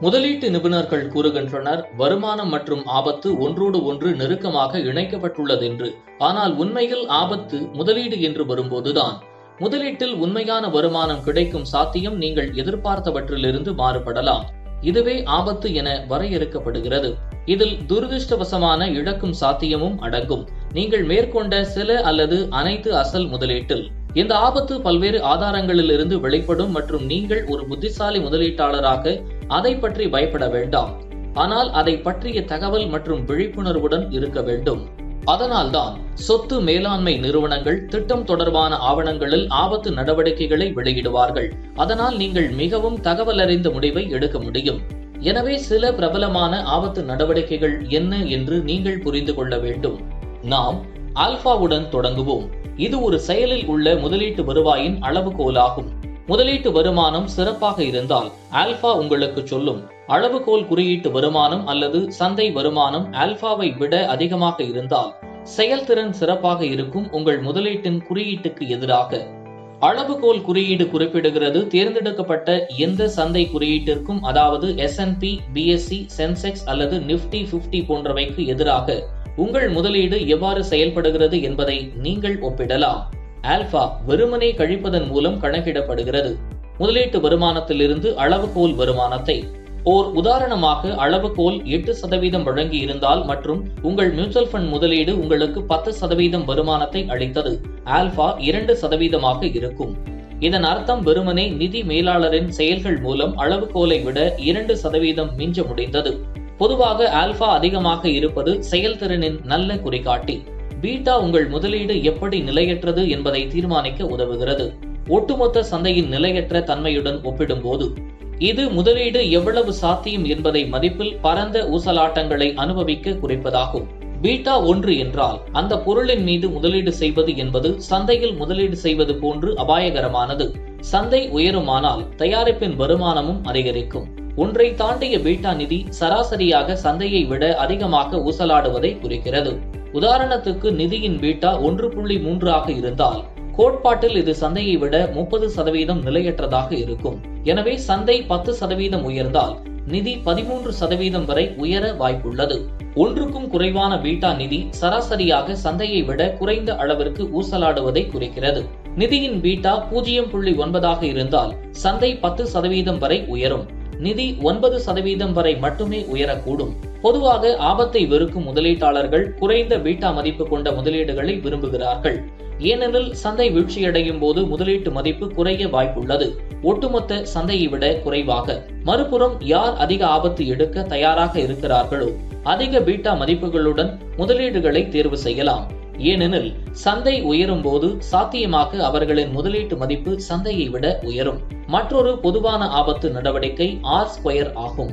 முதலீட்டு நிபுணர்கள் கூறுகின்றனர், வருமானம் மற்றும் ஆபத்து ஒன்றோடு ஒன்று நெருக்கமாக இணைக்கப்பட்டுள்ளது என்று. ஆனால் உண்மையில் ஆபத்து முதலீடு என்று வரும்போதுதான். முதலீட்டில் உண்மையான வருமானம் கிடைக்கும் சாத்தியம் நீங்கள் எதிர்பார்த்தவற்றிலிருந்து மாறுபடலாம். இதுவே ஆபத்து என வரையறுக்கப்படுகிறது. இதில் துரதிருஷ்டவசமான இழக்கும் சாத்தியமும் அடங்கும். நீங்கள் மேற்கொண்ட சில அல்லது அனைத்து அசல் முதலீட்டில் இந்த ஆபத்து பல்வேறு ஆதாரங்களிலிருந்து வெளிப்படும் மற்றும் நீங்கள் ஒரு புத்திசாலி முதலீட்டாளராக அதை பற்றி பயப்பட வேண்டாம். ஆனால் அதை பற்றிய தகவல் மற்றும் விழிப்புணர்வுடன் இருக்க வேண்டும். அதனால்தான் சொத்து மேலாண்மை நிறுவனங்கள் திட்டம் தொடர்பான ஆவணங்களில் ஆபத்து நடவடிக்கைகளை வெளியிடுவார்கள். அதனால் நீங்கள் மிகவும் தகவல் அறிந்த முடிவை எடுக்க முடியும். எனவே சில பிரபலமான ஆபத்து நடவடிக்கைகள் என்ன என்று நீங்கள் புரிந்து கொள்ள வேண்டும். நாம் ஆல்பாவுடன் தொடங்குவோம். இது ஒரு செயலில் உள்ள முதலீட்டு வருவாயின் அளவுகோலாகும். முதலீட்டு வருமானம் சிறப்பாக இருந்தால் ஆல்பா உங்களுக்கு சொல்லும். அளவுகோல் குறியீட்டு வருமானம் அல்லது சந்தை வருமானம் ஆல்பாவை விட அதிகமாக இருந்தால் செயல்திறன் சிறப்பாக இருக்கும். உங்கள் முதலீட்டின் குறியீட்டுக்கு எதிராக அளவுகோல் குறியீடு குறிப்பிடுகிறது தேர்ந்தெடுக்கப்பட்ட எந்த சந்தை குறியீட்டிற்கும், அதாவது S&P, BSE, சென்செக்ஸ் அல்லது நிப்டி 50 போன்றவைக்கு எதிராக உங்கள் முதலீடு எவ்வாறு செயல்படுகிறது என்பதை நீங்கள் ஒப்பிடலாம். ஆல்பா வெறுமனே கழிப்பதன் மூலம் கணக்கிடப்படுகிறது. முதலீட்டு வருமானத்திலிருந்து அளவுகோல் வருமானத்தை ஓர் உதாரணமாக அளவுகோல் 8% வழங்கி இருந்தால் மற்றும் உங்கள் மியூச்சுவல் ஃபண்ட் முதலீடு உங்களுக்கு 10% வருமானத்தை அளித்தது, ஆல்பா 2% இருக்கும். இதன் அர்த்தம் வெறுமனே நிதி மேலாளரின் செயல்கள் மூலம் அளவுகோலை விட 2% மிஞ்ச முடிந்தது. பொதுவாக ஆல்பா அதிகமாக இருப்பது செயல்திறனின் நல்ல குறிகாட்டி. பீட்டா உங்கள் முதலீடு எப்படி நிலையற்றது என்பதை தீர்மானிக்க உதவுகிறது. ஒட்டுமொத்த சந்தையின் நிலையற்ற தன்மையுடன் ஒப்பிடும்போது இது முதலீடு எவ்வளவு சாத்தியம் என்பதை மதிப்பில் பரந்த ஊசலாட்டங்களை அனுபவிக்க குறிப்பதாகும். பீட்டா 1 என்றால் அந்த பொருளின் மீது முதலீடு செய்வது என்பது சந்தையில் முதலீடு செய்வது போன்று அபாயகரமானது. சந்தை உயருமானால் தயாரிப்பின் வருமானமும் அதிகரிக்கும். ஒன்றை தாண்டிய பீட்டா நிதி சராசரியாக சந்தையை விட அதிகமாக ஊசலாடுவதை குறிக்கிறது. உதாரணத்துக்கு நிதியின் பீட்டா 1.3 ஆக இருந்தால் கோட்பாட்டில் இது சந்தையை விட 30% நிலையற்றதாக இருக்கும். எனவே சந்தை 10% உயர்ந்தால் நிதி 13% வரை உயர வாய்ப்புள்ளது. ஒன்றுக்கும் குறைவான பீட்டா நிதி சராசரியாக சந்தையை விட குறைந்த அளவிற்கு ஊசலாடுவதை குறிக்கிறது. நிதியின் பீட்டா 0.9 இருந்தால் சந்தை 10% வரை உயரும். நிதி 9% வரை மட்டுமே உயரக்கூடும். பொதுவாக ஆபத்தை வெறுக்கும் முதலீட்டாளர்கள் குறைந்த பீட்டா மதிப்பு கொண்ட முதலீடுகளை விரும்புகிறார்கள். ஏனெனில் சந்தை வீழ்ச்சியடையும் போது முதலீட்டு மதிப்பு குறைய வாய்ப்புள்ளது, ஒட்டுமொத்த சந்தையை விட குறைவாக. மறுபுறம் யார் அதிக ஆபத்து எடுக்க தயாராக இருக்கிறார்களோ அதிக பீட்டா மதிப்புகளுடன் முதலீடுகளை தேர்வு செய்யலாம். ஏனெனில் சந்தை உயரும் போது சாத்தியமாக அவர்களின் முதலீட்டு மதிப்பு சந்தையை விட உயரும். மற்றொரு பொதுவான ஆபத்து நடவடிக்கை R2 ஆகும்.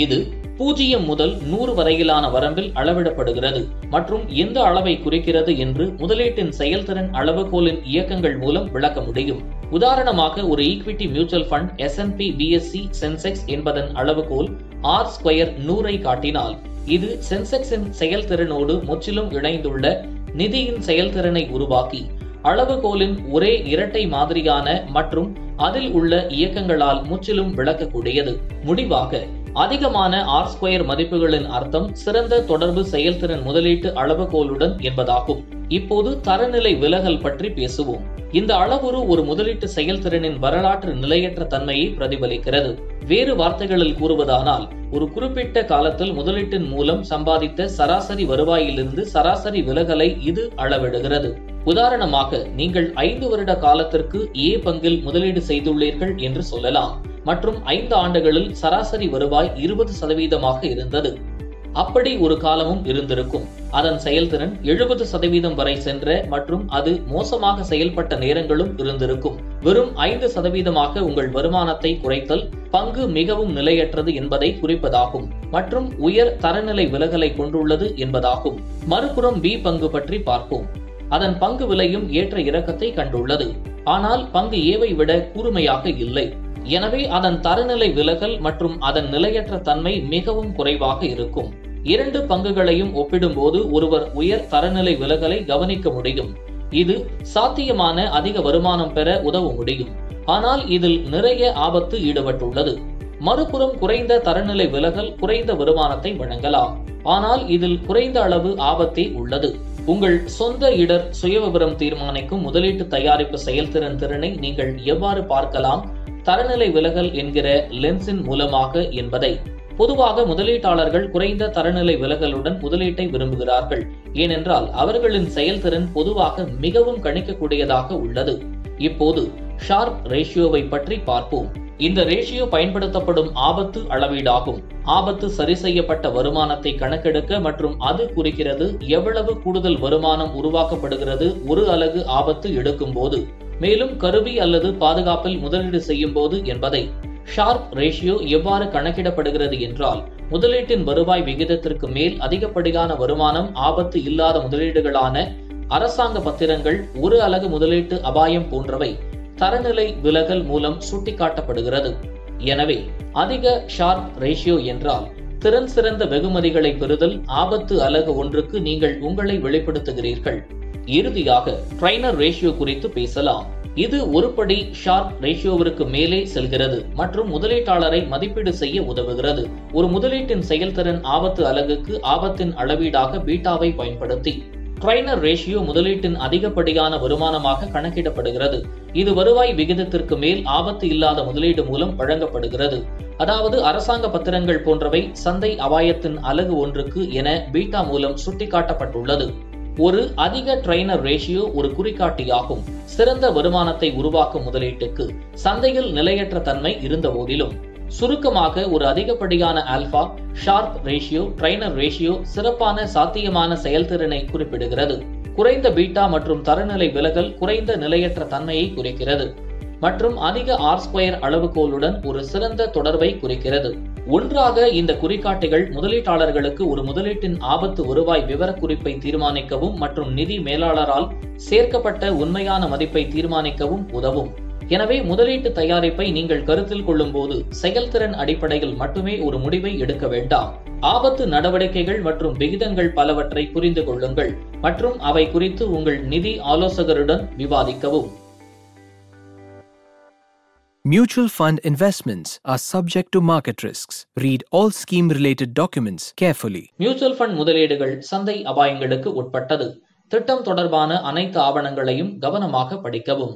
இது 0 முதல் 100 வரையிலான வரம்பில் அளவிடப்படுகிறது மற்றும் எந்த அளவை குறிக்கிறது என்று முதலீட்டின் செயல்திறன் அளவுகோலின் இயக்கங்கள் மூலம் விளக்க முடியும். உதாரணமாக ஒரு equity mutual fund S&P, BSE, Sensex என்பதன் அளவுகோல் R2 100ஐ காட்டினால் இது சென்செக்ஸின் செயல்திறனோடு முற்றிலும் இணைந்துள்ள நிதியின் செயல்திறனை உருவாக்கி அளவுகோலின் ஒரே இரட்டை மாதிரியான மற்றும் அதில் உள்ள இயக்கங்களால் முற்றிலும் விளக்கக்கூடியது. முடிவாக அதிகமான R2 மதிப்புகளின் அர்த்தம் சிறந்த தொடர்பு செயல்திறன் முதலீட்டு அளவுகோலுடன் என்பதாகும். இப்போது தரநிலை விலகல் பற்றி பேசுவோம். இந்த அளவுரு ஒரு முதலீட்டு செயல்திறனின் வரலாற்று நிலையற்ற தன்மையை பிரதிபலிக்கிறது. வேறு வார்த்தைகளில் கூறுவதானால், ஒரு குறிப்பிட்ட காலத்தில் முதலீட்டின் மூலம் சம்பாதித்த சராசரி வருவாயிலிருந்து சராசரி விலகலை இது அளவிடுகிறது. உதாரணமாக, நீங்கள் 5 வருட காலத்திற்கு A பங்கில் முதலீடு செய்துள்ளீர்கள் என்று சொல்லலாம் மற்றும் 5 ஆண்டுகளில் சராசரி வருவாய் 20% இருந்தது. அப்படி ஒரு காலமும் இருந்திருக்கும். அதன் செயல்திறன் 70% வரை சென்ற மற்றும் அது மோசமாக செயல்பட்ட நேரங்களும் இருந்திருக்கும். வெறும் 5% உங்கள் வருமானத்தை குறைத்தல் பங்கு மிகவும் நிலையற்றது என்பதை குறிப்பதாகும் மற்றும் உயர் தரநிலை விலகலை கொண்டுள்ளது என்பதாகும். மறுபுறம் B பங்கு பற்றி பார்ப்போம். அதன் பங்கு விலையும் ஏற்ற இறக்கத்தை கண்டுள்ளது, ஆனால் பங்கு Aவை விட கூர்மையாக இல்லை. எனவே அதன் தரநிலை விலகல் மற்றும் அதன் நிலையற்ற தன்மை மிகவும் குறைவாக இருக்கும். 2 பங்குகளையும் ஒப்பிடும்போது ஒருவர் உயர் தரநிலை விலகலை கவனிக்க முடியும். இது சாத்தியமான அதிக வருமானம் பெற உதவ முடியும். ஆனால் இதில் நிறைய ஆபத்து ஈடுபட்டுள்ளது. மறுபுறம் குறைந்த தரநிலை விலகல் குறைந்த வருமானத்தை வழங்கலாம். ஆனால் இதில் குறைந்த அளவு ஆபத்தே உள்ளது. உங்கள் சொந்த இடர் சுயவிவரம் தீர்மானிக்கும் முதலீட்டு தயாரிப்பு செயல்திறன் திறனை நீங்கள் எவ்வாறு பார்க்கலாம் தரநிலை விலகல் என்கிற லென்ஸின் மூலமாக என்பதை பொதுவாக முதலீட்டாளர்கள் குறைந்த தரநிலை விலகலுடன் முதலீட்டை விரும்புகிறார்கள். ஏனென்றால் அவர்களின் செயல்திறன் பொதுவாக மிகவும் கணிக்கக்கூடியதாக உள்ளது. இப்போது ஷார்ப் ரேஷியோவை பற்றி பார்ப்போம். இந்த ரேஷியோ பயன்படுத்தப்படும் ஆபத்து அளவீடாகும். ஆபத்து சரி செய்யப்பட்ட வருமானத்தை கணக்கெடுக்க மற்றும் அது குறிக்கிறது எவ்வளவு கூடுதல் வருமானம் உருவாக்கப்படுகிறது ஒரு அலகு ஆபத்து எடுக்கும் போது, மேலும் கருவி அல்லது பாதுகாப்பில் முதலீடு செய்யும் போது என்பதை. ஷார்ப் ரேஷியோ எவ்வாறு கணக்கிடப்படுகிறது என்றால், முதலீட்டின் வருவாய் விகிதத்திற்கு மேல் அதிகப்படியான வருமானம் ஆபத்து இல்லாத முதலீடுகளான அரசாங்க பத்திரங்கள், ஒரு அலகு முதலீட்டு அபாயம் போன்றவை தரநிலை விலகல் மூலம் சுட்டிக்காட்டப்படுகிறது. எனவே அதிக ஷார்ப் ரேஷியோ என்றால் திறன் சிறந்த வெகுமதிகளை பெறுதல், ஆபத்து அலகு ஒன்றுக்கு நீங்கள் உங்களை வெளிப்படுத்துகிறீர்கள். இறுதியாக ட்ரைனர் ரேஷியோ குறித்து பேசலாம். இது ஒருபடி ஷார்ப் ரேஷியோவிற்கு மேலே செல்கிறது மற்றும் முதலீட்டாளரை மதிப்பீடு செய்ய உதவுகிறது. ஒரு முதலீட்டின் செயல்திறன் ஆபத்து அலகுக்கு ஆபத்தின் அளவீடாக பீட்டாவை பயன்படுத்தி ட்ரைனர் ரேஷியோ முதலீட்டின் அதிகப்படியான வருமானமாக கணக்கிடப்படுகிறது. இது வருவாய் விகிதத்திற்கு மேல் ஆபத்து இல்லாத முதலீடு மூலம் வழங்கப்படுகிறது. அதாவது அரசாங்க பத்திரங்கள் போன்றவை சந்தை அபாயத்தின் அலகு ஒன்றுக்கு என பீட்டா மூலம் சுட்டிக்காட்டப்பட்டுள்ளது. ஒரு அதிக ட்ரைனர் ரேஷியோ ஒரு குறிகாட்டியாகும். சிறந்த வருமானத்தை உருவாக்கும் முதலீட்டுக்கு சந்தையில் நிலையற்ற தன்மை இருந்த போதிலும், சுருக்கமாக ஒரு அதிகப்படியான alpha, sharp ratio, trainer ratio சிறப்பான சாத்தியமான செயல்திறனை குறிப்பிடுகிறது. குறைந்த பீட்டா மற்றும் தரநிலை விலகல் குறைந்த நிலையற்ற தன்மையை குறிக்கிறது மற்றும் அதிக R² அளவுகோலுடன் ஒரு சிறந்த தொடர்பை குறிக்கிறது. ஒன்றாக இந்த குறிகாட்டிகள் முதலீட்டாளர்களுக்கு ஒரு முதலீட்டின் ஆபத்து வருவாய் விவரக்குறிப்பை தீர்மானிக்கவும் மற்றும் நிதி மேலாளரால் சேர்க்கப்பட்ட உண்மையான மதிப்பை தீர்மானிக்கவும் உதவும். எனவே முதலீட்டு தயாரிப்பை நீங்கள் கருத்தில் கொள்ளும் போது செயல்திறன் அடிப்படையில் மட்டுமே ஒரு முடிவை எடுக்க வேண்டாம். ஆபத்து நடவடிக்கைகள் மற்றும் விகிதங்கள் பலவற்றை புரிந்து கொள்ளுங்கள் மற்றும் அவை குறித்து உங்கள் நிதி ஆலோசகருடன் விவாதிக்கவும். Mutual fund investments are subject to market risks. Read all scheme-related documents carefully. Mutual fund முதலீடுகள் சந்தை அபாயங்களுக்கு உட்பட்டது. திட்டம் தொடர்பான அனைத்து ஆவணங்களையும் கவனமாக படிக்கவும்.